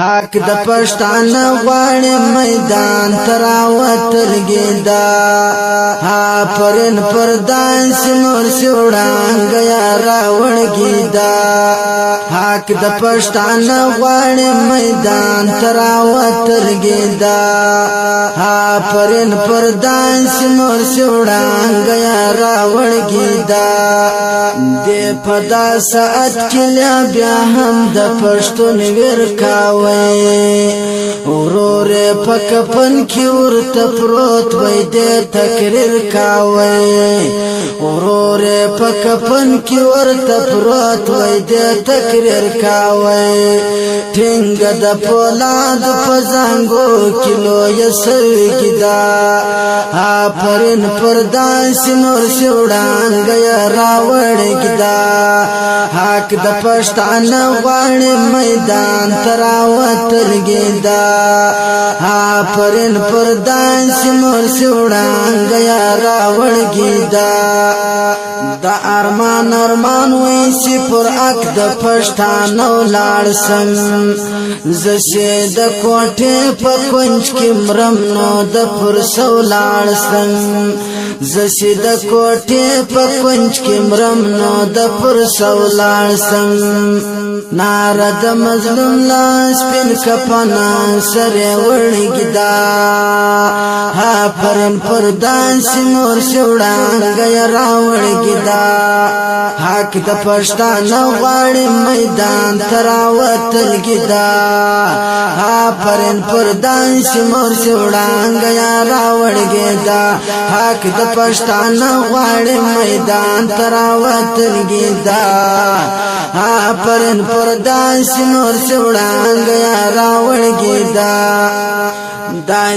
حق د پښتانه غواړي میدان تراوتلګي دا ها پرن پردان سمور سوړانګ یا راوړګي دا حق د پښتانه غواړي میدان تراوتلګي دا ها پرن پردان سمور سوړانګ یا راوړګي دا د پدا سات کله بیا هم د پښتون ورکاو ورور پکپن کی ورته پروت وای د تقریر کاوي ورور پکپن کی ورته پروت وای د تقریر کاوي ټینګ د پولاد پزنګو کیلو یسوي دا پرن پردان سنور سوړانګ راوړ کدا حق د پښتانه غواړي میدان تراوتلګي دا پرن پردان سمور سوړانګ یا راوړګي دا د ارمان وې سی پر اک د پښتانه لاړ سم زشه د کوټه په کونج کې مرم نو د فرسو لاړ سم زشه د کوټه په کونج کې مرم نو د فرسو لاړ سم نارد مظلوم لاس پن کپنا سره وړګي دا پرن پردان سمور سوړانګ یا راوړګي دا حق د پښتانه غواړي میدان تراوتلګي دا پرن پردان سمور سوړانګ یا راوړګي دا حق د پښتانه غواړي میدان تراوتلګي دا پرن پردان سمور سوړانګ یا راوړګي دا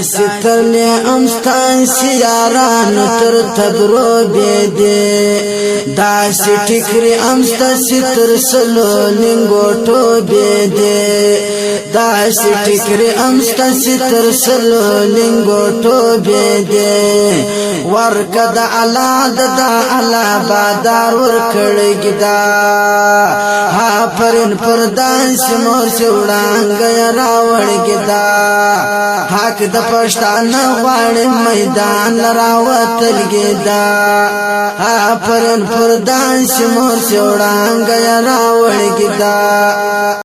سترلی امستان سیارانو تر تدرو بیده ټکری امستا ستر سلو لنگوٹو بیده ټکری امستا ستر سلو لنگوٹو بیده ورک دا علا دا علا بادار ورکڑگی دا پرن پردان سمور سوړانګ راوړګي دا حق د پښتانه غواړي میدان راوتلګي دا پرن پردان سمور سوړانګ راوړګي دا